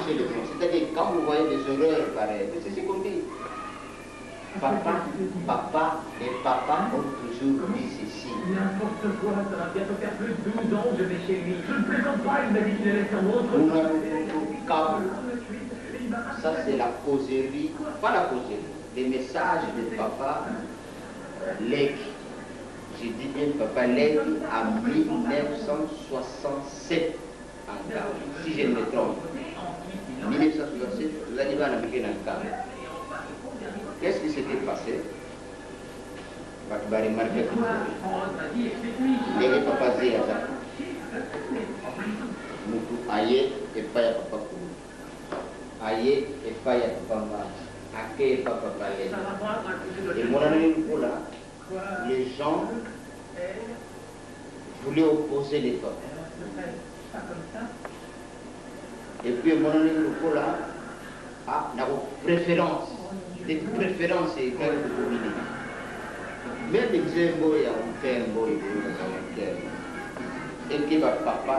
corriger les gens. C'est-à-dire, quand vous voyez des erreurs pareilles, c'est ce qu'on dit. Papa et papa ont toujours dit ceci. N'importe quoi, ça va bientôt faire plus de 12 ans que je vais chez lui. Je ne plaisante pas, il m'a dit qu'il allait faire mon autre. Ça, c'est la causerie, pas la causerie, les messages de papa Lek. J'ai dit bien papa Lek en 1967 en Ghana, si je ne me trompe. 1967, vous allez voir en Ghana. Qu'est-ce qui s'était passé? Les papas disaient ça. Nous aïe et pas ya papa pour aïe et pas ya papa ma. Ake et papa palais. Et mon ami là, les gens voulaient opposer les papas. Et puis mon ami là a une préférence. Des préférences et quelques dominer. Même les boy a fait un boy et qui va papa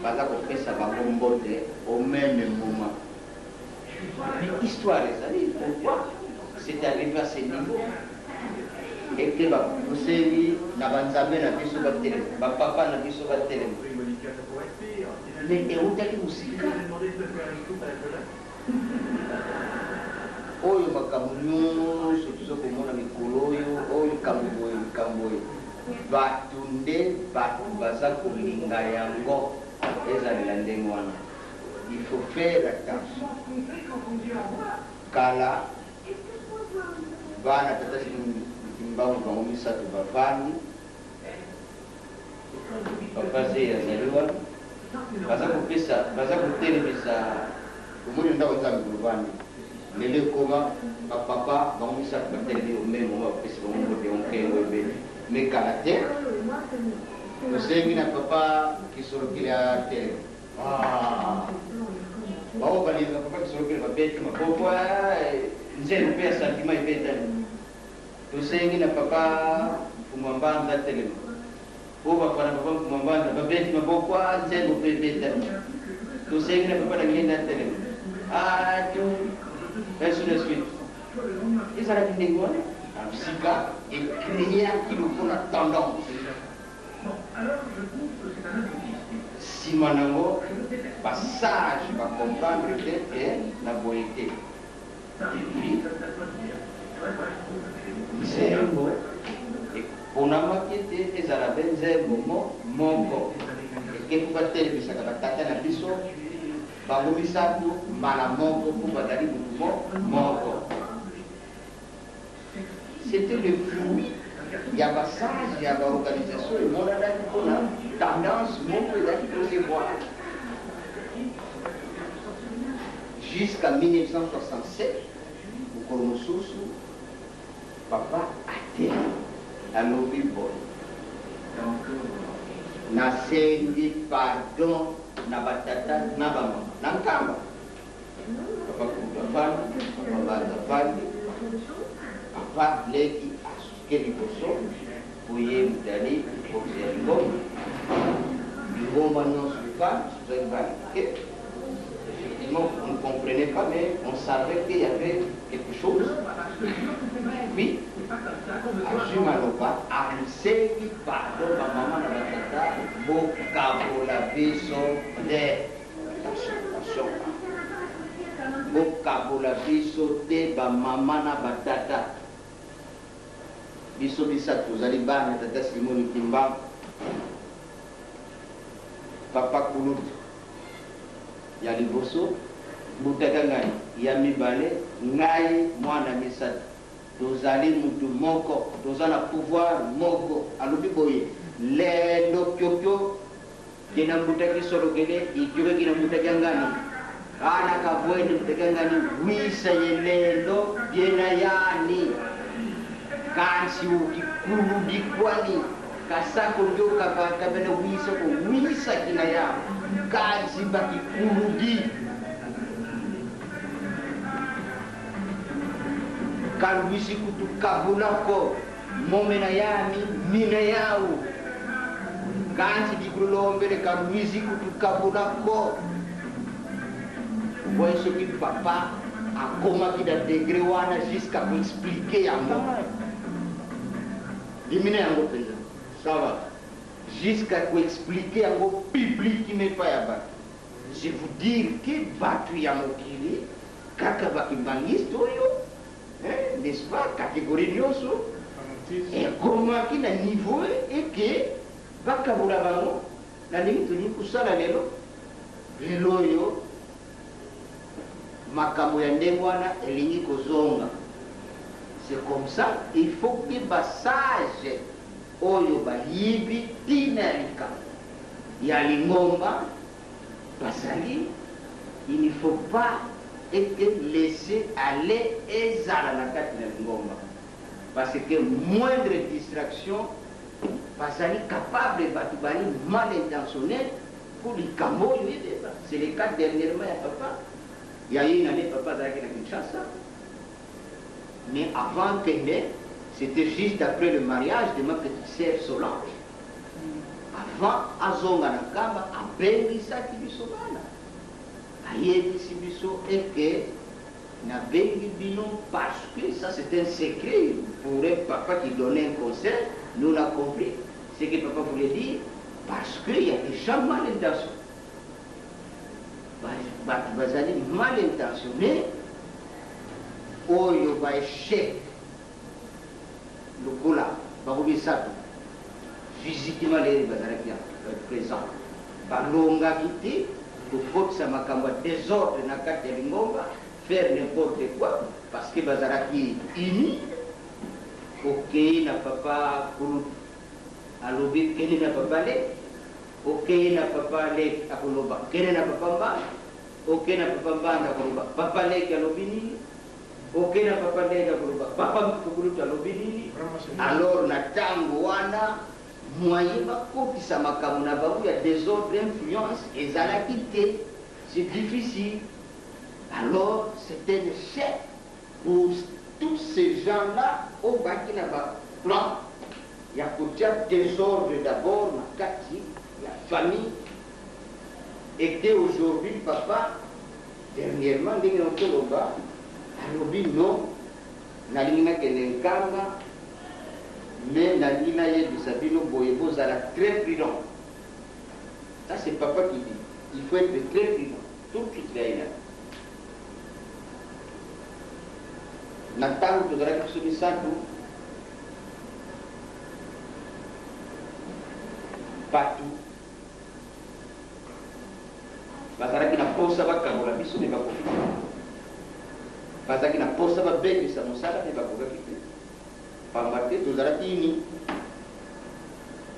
va faire ça va bombarder au même moment. Mais histoire est allée, pourquoi c'est arrivé à ce niveau? Et qui va pousser n'avancer na biso ba télé, ba papa na biso ba télé. Mais et où t'as aussi? Oyo makambo nyonso tozokomona mikolo oyo likambo oyo bato nde bato baza kolinga yango ezalela ndenge wana. Il faut faire attention. Kala bana tata mbangu bango misato bavandi papa ze yazaliwa baza kotelemisa omoni ndako nzambe bovandi. Les comment papa va nous s'appeler au même moment parce que mais caractère nous sommes un papa qui sort qui a terre ah bon va dire papa qui sort qui va bête mais pourquoi j'ai le père sentiment est bête nous sommes un papa pour m'embanda télé pour va faire papa pour m'embanda va bête mais pourquoi j'ai le père bête nous sommes un papa qui est télé ah tu ainsi de suite. Et ça a été des moines, un psychiatre, et créer qui nous font la tendance. Si mon passage va comprendre que la beauté. Et puis, c'est un mot. Et on a marqué des arabes, c'est un mot, mon corps. Et que vous battez, puis ça va tâter la biseau. Bangomisatu Malamongo Kubadali Mongo. C'était le fruit. Il y a un sage, il y a une organisation, et mon tendance, mon se voir. Jusqu'à 1967, au Koromosusu, papa a été à l'Obi Boy. Nasendi pardon. Nabatata nabama nankamba papa kutafani papa zafani papa leki asuke liboso pouye mutali oxygengo ngomba non suiva effectivement on ne comprenait pas mais on savait qu'il y avait quelque chose. Puis Ajumaloba Ansegi pardon maman na batata bokabo biso de attention bokabo la biso de ba mama na batata biso bisatu zali bana tata Simoni Kimba papa Kulut ya liboso butaka ngai ya mibale ngai mwana misatu tozali mutu moko tozana pouvoir moko alobi boye lendo kyokyo kina mbutaki sorokele ikiwe kina mbutaki ngani ana kavwende mbutaki ngani wisa yelendo yena yani kansi ukikulu dikwani kasako ndio kabene wisa kina ya kansi bakikulu di kan wisi kutu kabulako momena yami mina yau kansi di kulombele kan wisi kutu kabulako voyez ce que papa a commencé dans degré wana jusqu'à vous expliquer à moi. Diminuez en gros président. Ça va. Jusqu'à vous expliquer en gros public qui n'est pas là-bas. Je vous dire que Batu Yamokili, Kakabaki Bangistoyo, n'est-ce pas, catégorie Nyoso, et comment qui n'a niveau et que Bakabula Bango, la limite de Nikusala Lelo, Leloyo, Makambo Yandemwana et Lingi Kozonga. C'est comme ça, il faut que Bassage, Oyo Bahibi, Tinarika, Yalingomba, Basali, il ne faut pas laisser aller Ezala la carte de Ngomba. Parce que moindre distraction, Basali capable de mal intentionné pour les Camo, c'est le cas dernièrement à papa. Il y a eu une année, papa dans Kinshasa. Mais avant qu'elle ait, c'était juste après le mariage de ma petite sœur Solange. Avant, Azonga Nakamba, a béni ça qui lui sauvana. Aïe, Sibiso, et que n'a béni bino parce que ça c'est un secret pour un papa qui donnait un conseil. Nous l'avons compris. Ce que papa voulait dire, parce qu'il y a des gens mal intentionnés. Bazali mal intentionnés, oh, il va échec. Le gola, Baroubi Sato. Physiquement, les Bazaraki présents. Balonga quitté, le faute ça m'a désordre dans la carte de Lingomba, faire n'importe quoi, parce que Bazaraki est uni. Ok, n'a pas pour alobi, Kene n'a pas parlé. Ok, n'a pas parlé à Koloba. Kene n'a pas parlé. Ok, n'a pas parlé à Koloba. Papa lek à l'obini. Ok, n'a pas parlé à Koloba. Papa Koukoulou à l'obini. Alors, na tango wana. Moyen qui ça m'a il y a des autres influences et ça l'a quitté. C'est difficile. Alors, c'est un échec pour tous ces gens-là au Burkina Faso. Il y a peut-être désordre d'abord, la famille. Et que aujourd'hui, papa, dernièrement, il y a un peu au bas, non, la ligne qui est mais la ligne de Sabino Boyebo, ça l'a très prudent. Ça, c'est papa qui dit. Il faut être très prudent. Tout de suite, là. Nathan, tu devrais que ce soit tout. Partout. Parce qu'il n'a pas ça va quand la mission n'est pas confite. Parce qu'il n'a pas ça va bien, ça nous sert, n'est pas confite.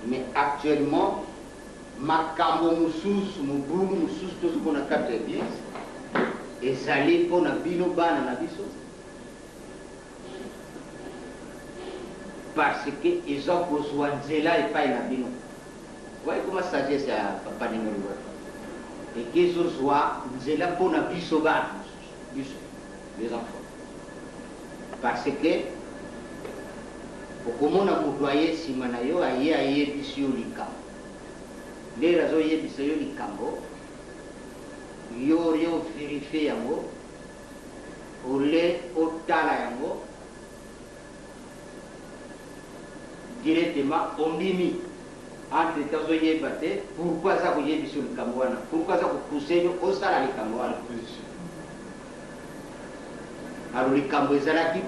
Mais actuellement, Makambo Moussous, Mouboulou Moussous, tout ce qu'on a capté bien, et ça allait pour la bino ban na biso. Parce qu'ils ont besoin de là et pas la bino. Vous voyez comment ça dit ça, papa Ningolo. Et qu'ils ont besoin de là pour la biso ban, les enfants. Parce que comment on a moudoyé si manayo aye bisio likambo. Les raisons yé bisio likambo. Yo vérifié yango. Ole otala yango. Directement on mimi. Entre temps yé baté. Pourquoi ça vous yé bisio likambo wana? Pourquoi ça vous poussez au sala likambo wana? Alors likambo ezalaki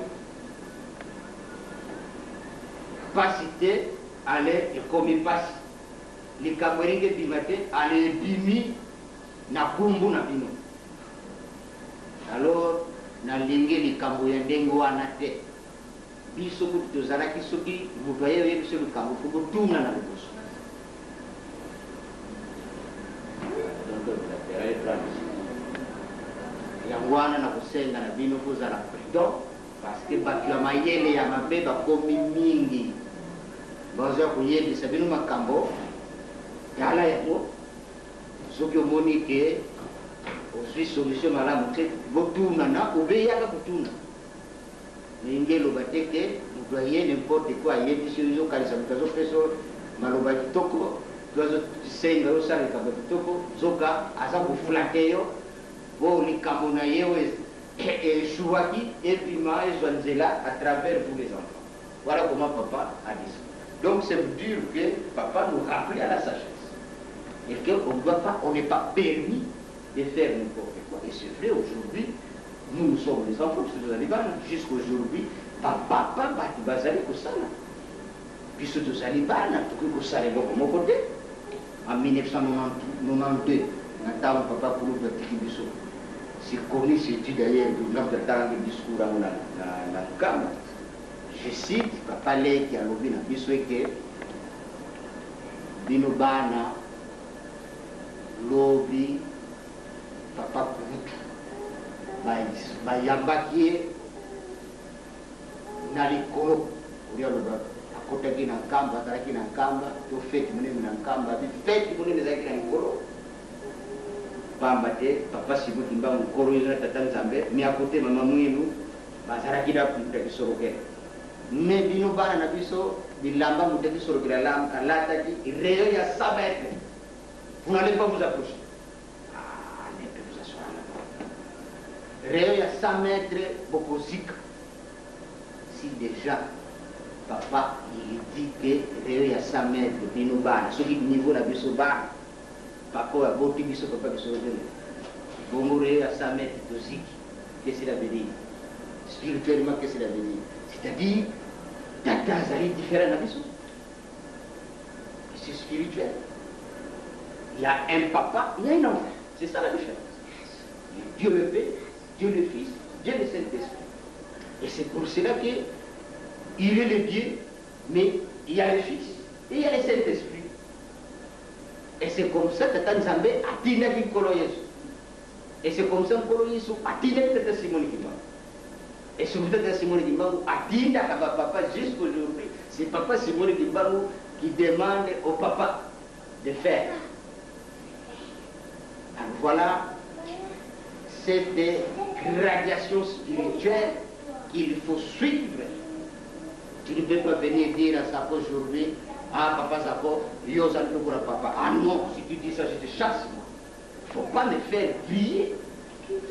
capacité aller et comme il passe les caméras bimate aller bimi na kumbu na bino alors na linge les caméras ndengo anate biso ko tozala ki soki mutoye ye biso le kambo ko tuna na biso donc la terre est tranquille yangwana na kusenga na bino kuzala prudent parce que bakiwa mayele ya mabe bakomi mingi baza kuyebisa bino makambo yala yango soki omoni ke ozwi solution malamu te botunana obeyaka kotuna ndenge eloba te ke moto aye nimporte quoi ayebisi ozokalisa moto azopesa maloba kitoko to azosenga osala likambo kitoko zoka aza koflate yo bon les Camerounais et Chouaki et Pima et Zwanzela à travers vous les enfants. Voilà comment papa a dit ça. Donc c'est dire que papa nous rappelait à la sagesse. Et qu'on n'est pas permis de faire n'importe quoi. Et c'est vrai, aujourd'hui, nous sommes les enfants, parce que nous allons jusqu'aujourd'hui, papa, tu vas aller comme ça. Puisque tu vas aller pour que ça aille de mon côté. En 1992, Nathan, papa, pour le petit bisou. C'est connu, c'est dit d'ailleurs, le discours dans le camp. Je cite, papa, qui a lobby dans le bisou, que Binobana, lobby, papa, bayambakie na likolo ulioloba akotaki na nkamba azalaki na nkamba to feti monene na nkamba api feti monene ezalaki na likolo pamba te papa sibuki mbangu nkolo ezo na tata nzambe mi akote mama mwinu bazalaki na kuta kisorokela me bino bana na biso bilamba muta kisorokela alataki reyo ya 100 mètres. Vous n'allez pas vous approcher. Réel à 100 mètres, beaucoup zik. Si déjà, papa, il dit que réel à 100 mètres, Binouban, ce qui est niveau la bisoba, papa a beau biso, papa qui se redonne. Bon, réel à 100 mètres de zik, qu'est-ce qu'il a veut dire? Spirituellement, qu'est-ce qu'il a veut dire? C'est-à-dire, Tata Zali différent de biso. C'est spirituel. Il y a un papa, il y a un enfant. C'est ça la différence. Dieu le Père, Dieu le Fils, Dieu le Saint-Esprit. Et c'est pour cela qu'il est le Dieu, mais il y a le Fils et il y a le Saint-Esprit. Et c'est comme ça que Tata Nzambe a tiré le Kolo Yesu. Et c'est comme ça que Kolo Yesu a tiré le Tata Simone Kimbangu. Et c'est comme ça que Tata Simone Kimbangu a tiré le papa jusqu'aujourd'hui. C'est Papa Simone Kimbangu qui demande au papa de faire. Alors voilà cette gradation spirituelle qu'il faut suivre. Tu ne peux pas venir dire à Sako aujourd'hui, ah papa Sako, yo zalto pour papa. Ah non, si tu dis ça, je te chasse. Il ne faut pas me faire prier.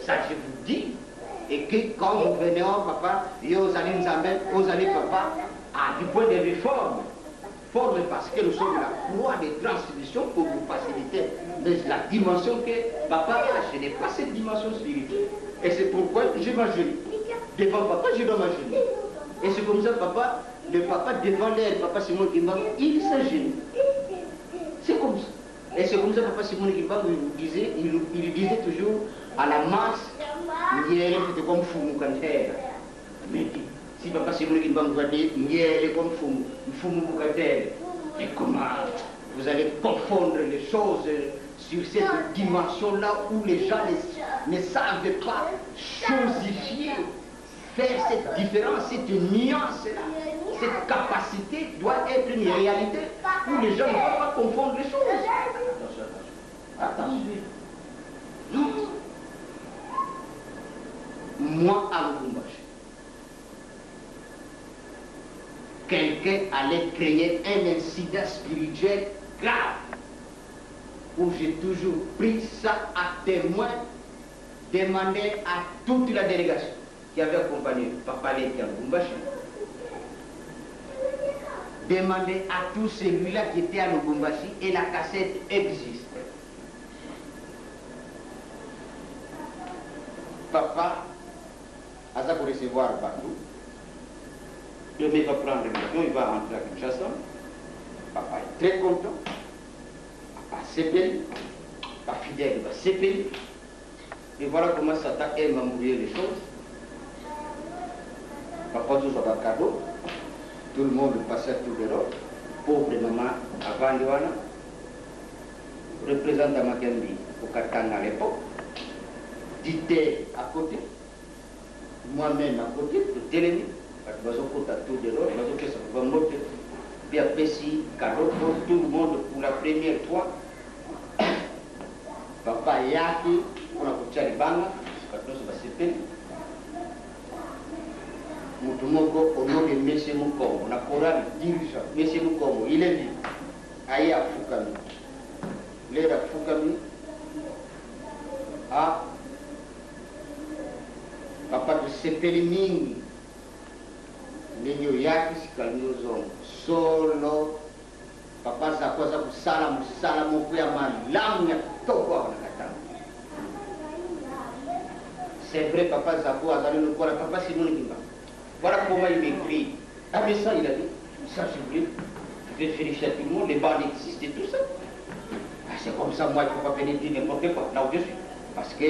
Ça je vous dis. Et que quand vous venez en papa, yo zalim zamben, yo zalim papa, ah, du point de réforme. Forme parce que nous sommes la croix de transmission pour vous faciliter. Mais la dimension que papa a, je n'ai pas cette dimension spirituelle. Et c'est pourquoi je m'agenouille. Devant papa, je dois m'agenouiller. Et c'est comme ça, papa, le papa devant l'air, papa Simon Kimbangu, il s'agenouille. C'est comme ça. Et c'est comme ça, papa Simon Kimbangu, il disait toujours à la masse, c'était comme Fumukantera. Mais si papa Simon Kimbangu va dire, il est comme Fumukantera. Mais comment vous allez confondre les choses sur cette dimension-là où les gens ne savent pas chosifier, faire cette différence, cette nuance-là. Cette capacité doit être une réalité où les gens ne vont pas confondre les choses. Attention. Non. Moi, à Lubumbashi, quelqu'un allait créer un incident spirituel grave où j'ai toujours pris ça à témoin, demandé à toute la délégation qui avait accompagné Papa Leti à Lubumbashi, demandé à tout celui-là qui était à Lubumbashi et la cassette existe. Papa a ça pour recevoir partout. Demain il va prendre l'avion, il va rentrer à Kinshasa. Papa est très content. Papa s'épelle. Papa fidèle va s'épeler. Et voilà comment Satan aime embrouiller les choses. Papa tout ça va cadeau. Tout le monde passait tout de l'autre. Pauvre maman avant Joana. Représentant Makembi au Katanga à l'époque. Dité à côté. Moi-même à côté, de Télémi. Parce que tout de l'autre, parce que ça va monter. Puis après, si, cadeau pour tout le monde pour la première fois. Papa Yaki, on a coupé les bangs, parce que ça va se faire. Moutoumoko, au nom de M. Moukomo, on a chorale dirigeant, M. Moukomo, il est libre. Aïe à Foukami. L'air à Foukami. À papa tosepeli mingi ndenge oyakisika nyonso solo papa zako aza kosala mosala moko ya malamu ya kitoko awa na katanga. C'est vrai, papa Zako a donné le corps à papa Simon Kimba. Voilà comment il m'écrit. Ah mais ça, il a dit, ça je voulais, je vais vérifier à tout le monde, les bandes existent et tout ça. Ah, c'est comme ça, moi, il ne faut pas venir dire n'importe quoi, là où je suis. Parce que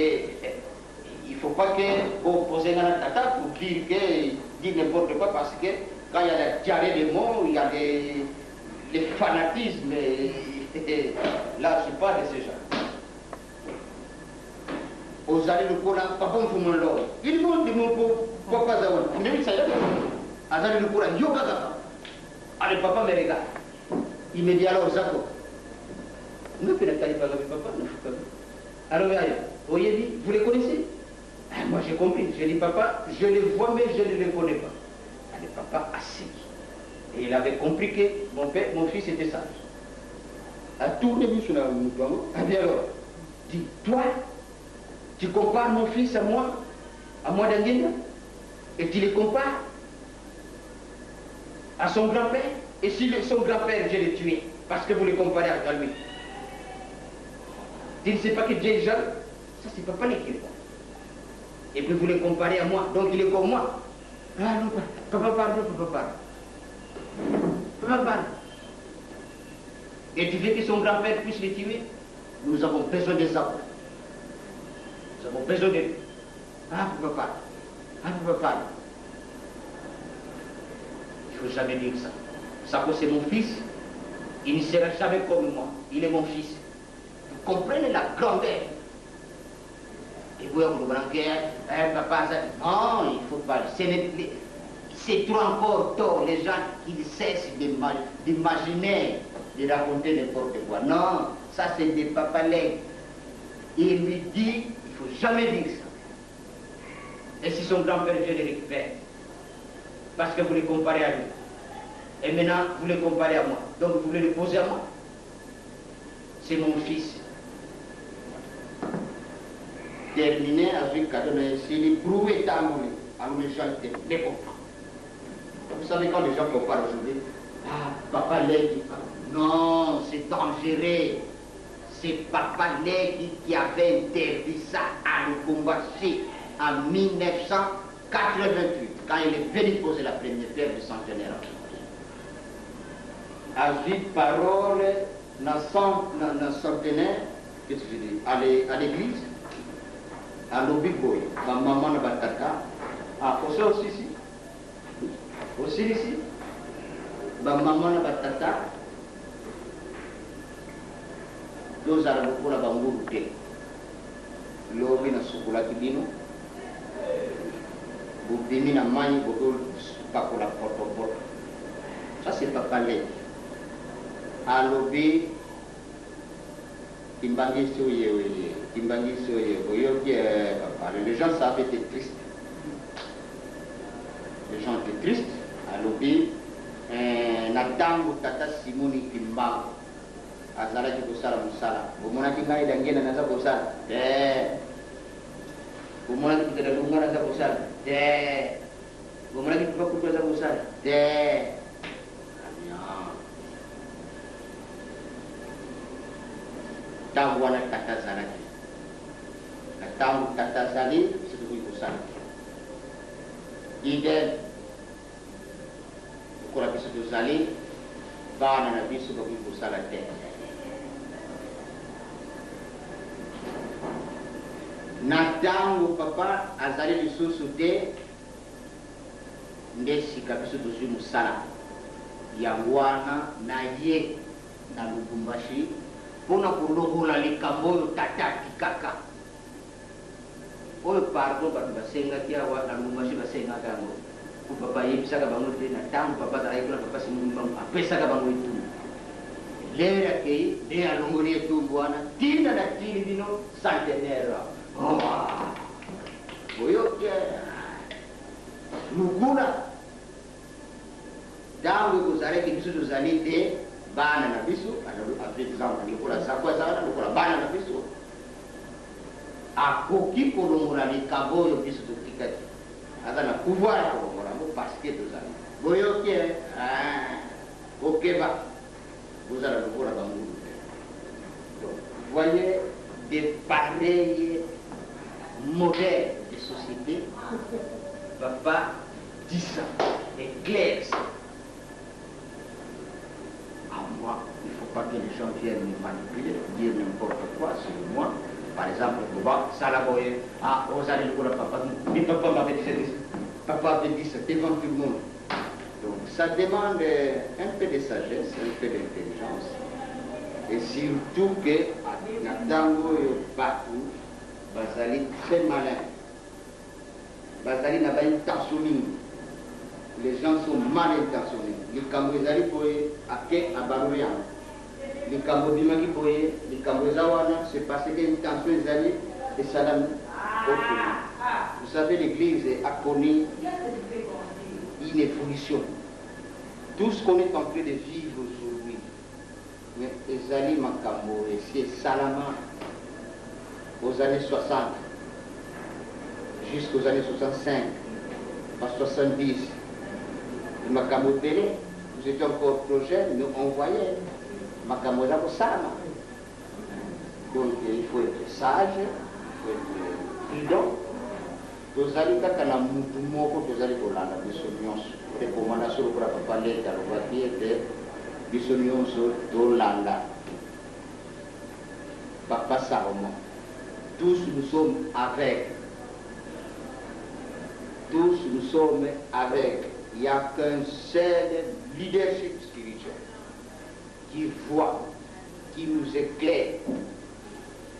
il ne faut pas que vous posez un tata pour dire n'importe quoi, parce que quand il y a la diarrhée des mots, il y a les fanatismes, et là, je ne suis pas de ce genre. Aux allées de Kola, papa me fait mon lord. Ils vont de mon papa Zawan. Mais oui, ça y est. À allées de Kola, yoga gaga. Allez, papa me regarde. Il me dit alors, Zako. Ne faites pas avec papa, ne faites pas. Alors, voyez, vous les connaissez? Moi, j'ai compris. J'ai dit, papa, je les vois, mais je ne les connais pas. Allez, papa, assis. Et il avait compris que mon fils était sage. À tout début, sur la mouton. Ah bien alors, dis, toi, tu compares mon fils à moi d'Anguena, et tu les compares à son grand-père. Et si son grand-père, je l'ai tué, parce que vous les comparez à lui. Tu ne sais pas que Dieu est jeune? Ça, c'est papa qui le compte. Et puis vous les comparez à moi, donc il est comme moi. Ah non, papa parle, papa parle. Papa parle. Et tu veux que son grand-père puisse les tuer? Nous avons besoin des arbres. Nous avons besoin de lui. Ah, papa. Ah, papa. Il ne faut jamais dire ça. Sako, c'est mon fils. Il ne sera jamais comme moi. Il est mon fils. Vous comprenez la grandeur. Et vous, vous papa, ça... Non, il ne faut pas. C'est trop encore tôt. Les gens, ils cessent d'imaginer, de raconter n'importe quoi. Non, ça c'est des papalais. Il lui dit, il ne faut jamais dire ça. Et si son grand-père, je les récupère. Parce que vous les comparez à lui. Et maintenant, vous les comparez à moi. Donc vous voulez les poser à moi. C'est mon fils. Terminé avec Kadona, c'est les brouets d'amour. Alors les gens les comprennent. Vous savez quand les gens comparent aujourd'hui, ah, papa Légui. Non, c'est dangereux. C'est papa Légui qui avait interdit ça à Lubumbashi en 1988, quand il est venu poser la première pierre du centenaire. À vie parole, dans le centenaire, qu'est-ce que je dis, à l'église, à l'Obiboy, ma maman n'a pas de tata, ah, aussi ici. Aussi ici, ma maman n'a pas de tata, deux arabes pour la bambou de l'obi na sukula kibino, boubini na mani bodo pakola poto. Ça c'est pas parler. À l'obi, Kimbangi soye, les gens savaient être tristes. Les gens étaient tristes. À l'obi, Natango Tata Simoni Kimbango. Azala ki kosala musala. Bomona ki ngai dangena naza kosala. Bomona ki kada lunga naza kosala. Bomona ki tupa kutu naza kosala. Tangu wana tata zalaki. Tangu tata zali, situ kosala. Ide kura bisu tuzali, bana na bisu kosala te. Natango papa azali lisusu te ndesika biso tozwi musala yango wana na ye na Lubumbashi mpona kolongola likambo oyo tata atikaka oyo pardon bato basengaki awa na Lubumbashi basengaka yango po papa ayebisaka bango te na ntango papa azalaki kuna papa simonibango apesaka bango etumbu lere akei nde alongoli etumbu wana ntina na tili bino centenaire. Boyoke Lugula Dango kuzareki bisu tuzali te bana na bisu avec exemple lokola zakwa zala lokola bana na bisu akoki kolongola likambo oyo bisu totikaki Ada na pouvoir ko wala mo parce que tout ça. Boyo qui ok va. Vous allez le voir dans vous. Donc, voyez des pareils modèles de société. Papa dit ça, est clair ça. À moi, il ne faut pas que les gens viennent me manipuler, dire n'importe quoi sur moi. Par exemple, ça la voyez, ah, vous allez le voir papa, mais papa m'avait dit ça, papa avait dit ça devant tout le monde. Donc ça demande un peu de sagesse, un peu d'intelligence. Et surtout que, Natango et Bakou, Bazali très malin. Bazali n'a pas une intention. Les gens sont mal intentionnés. Les Cambodgiens à Barouyan. Les Cambodgiens les Cambodgiens, c'est parce que l'intention est allée et ça l'a. Vous savez, l'église a connu une évolution. Tout ce qu'on est en train de vivre aujourd'hui, mais Ezali Makambo, c'est Salama, aux années 60, jusqu'aux années 65, en 70, Makambo Télé, vous étiez encore trop jeune, mais on voyait Makambo Zabo Salama. Donc il faut être sage, il faut être prudent. Tozali kaka na mutu moko tozali kolanda biso nyonso recommandation pour papa leta lobaki ete biso nyonso tolanda papa Salomon. Tous nous sommes avec. Tous nous sommes avec. Il n'y a qu'un seul leadership spirituel qui voit, qui nous éclaire.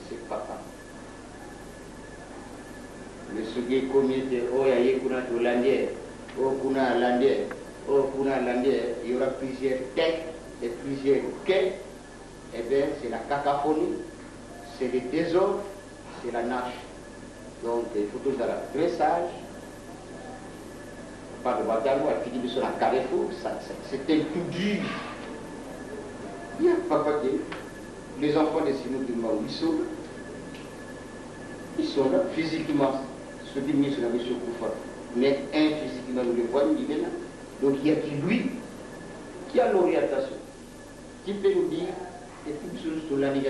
C'est papa. Le sujet comité, oh ya kuna tolandais, oh kuna landais, oh kuna landais, il y aura plusieurs têtes et plusieurs quais. Eh bien, c'est la cacophonie, c'est le désordre, c'est la nage. Donc, il faut tous être très sage. Pas de Ouagadougou, elle finit sur la Carrefour, c'est un tout dur. Il y a papa qui, les enfants de Sinou de Maou, ils sont là physiquement. Ce qui est sur la mission Koufa. Mais un physiquement, nous le voyons, il est là. Donc il y a qui lui, qui a l'orientation, qui peut nous dire, et tout sur la Ligue.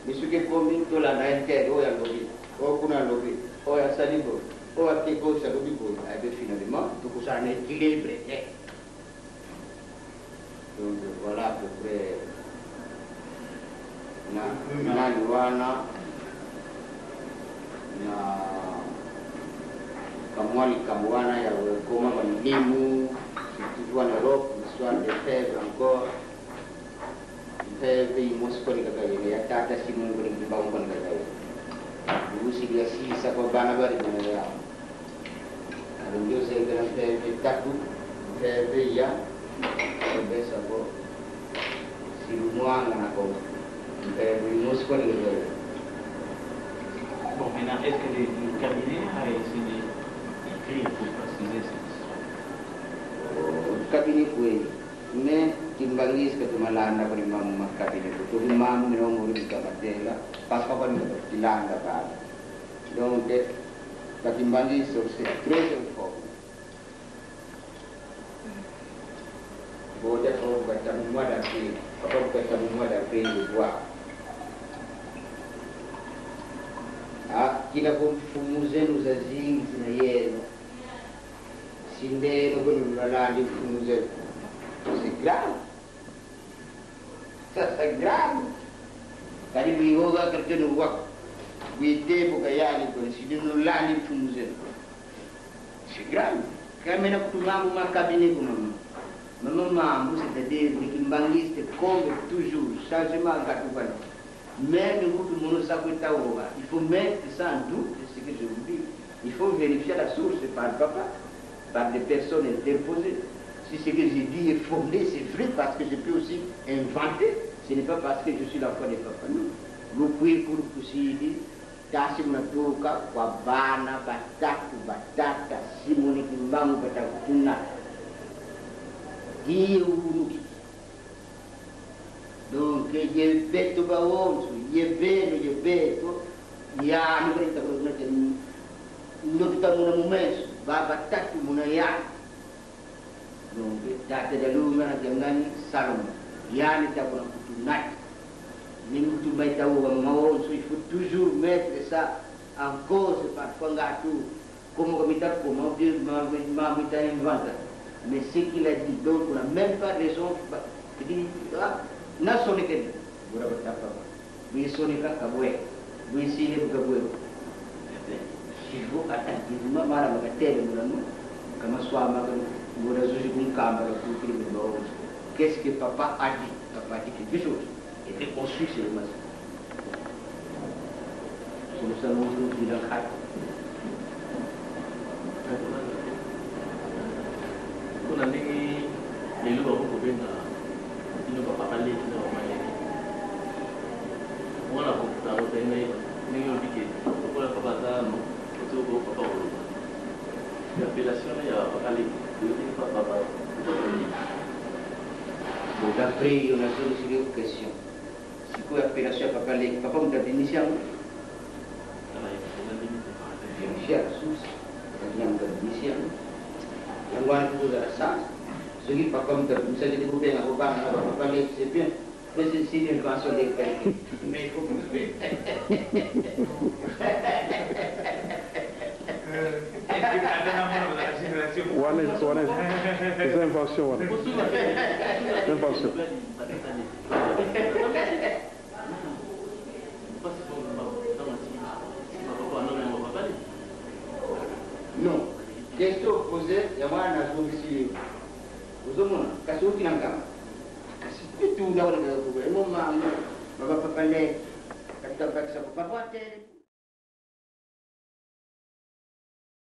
Mais ce qui est commis, tout la Naïka, oh, il y a l'objet, oh, on a l'objet, oh, il y a Salibo, oh, il y a Teko, ça l'objet, et bien finalement, tout ça en équilibre. Donc voilà à peu près. Na Kamwali Kamwana, il y a comment on Limou, c'est toujours en Europe, l'histoire des fèves encore. Fèves, ils m'ont scolé il y a Tata Simon, il y a Bambon, vous aussi, il y a 6, ça va Banabar, il y a alors, Dieu sait que la fève est tatou, fève, il y a, et ça va. Si le mois, on a comme, ils m'ont scolé Bon, maintenant, est-ce que le cabinet a essayé d'écrire pour préciser cette histoire? Le cabinet, oui. Mais, Kimbangis, que tu m'as l'anda pour le cabinet, pour le maman, nous avons eu la matella, parce qu'on va nous l'anda par. Donc, le Kimbangis, c'est très fort. Bon, d'accord, on va être un mois d'après, le voir. Ah, kila kumfumuze nuzazingi zinayeno sindeno kunulala mfumuze c'est grave ça c'est grave kadi bihoga kerjanu wak wite bugayani ko sidinulala mfumuze c'est grave kamena kutumamu makabine kumamu maman c'est-à-dire Kimbangiste comme toujours changement gatuban. Même il faut mettre ça en doute, c'est ce que je vous dis. Il faut vérifier la source par papa, par des personnes interposées. Si ce que j'ai dit est fondé, c'est vrai parce que je peux aussi inventer. Ce n'est pas parce que je suis l'enfant de papa. Non. Vous pouvez pour le pousser, Tassi Matoka, Wabana, Batatu, Batata, Simoni Kimbamu, Batakuna. Donc, il y a bête au baon, il y a bête, il y a bête, il y a un peu de temps, baba tatu munaya donc date de l'humain dengan salon yani tabuna kutunat ni mutu mai tahu mau il faut toujours mettre ça en cause parfois gâteau comme on dit comment dire ma invente mais ce qu'il a dit donc on n'a même pas raison il dit na sonné que vous avez tapé oui sonné ka boé oui si le boé il faut attentivement mara magatele mulano kama swama kama qu'est-ce que papa a dit? Papa a dit quelque chose. Et puis on suit ces masses. Nous allons nous dire dans le cadre. Vous avez les loups à vous il ne va pas parler de leur manière. On a beaucoup de temps, mais nous avons dit que pour la papa, nous avons papa. L'appellation, il y a pas les papa. Donc après, on a posé une question. C'est quoi l'appellation papa? Papa, on a dit initial. Initial, sous. On a dit initial. On va poser ça. Ce qui papa, on a dit, vous allez développer un repas, papa, c'est bien. Mais c'est une invention des quelqu'un. Mais il faut que vous C'est invention. Non. Question posée, il y a moi un ajout ici. Vous avez un cas qui n'a pas. C'est tout là où on a un moment. Papa, papa, papa, papa,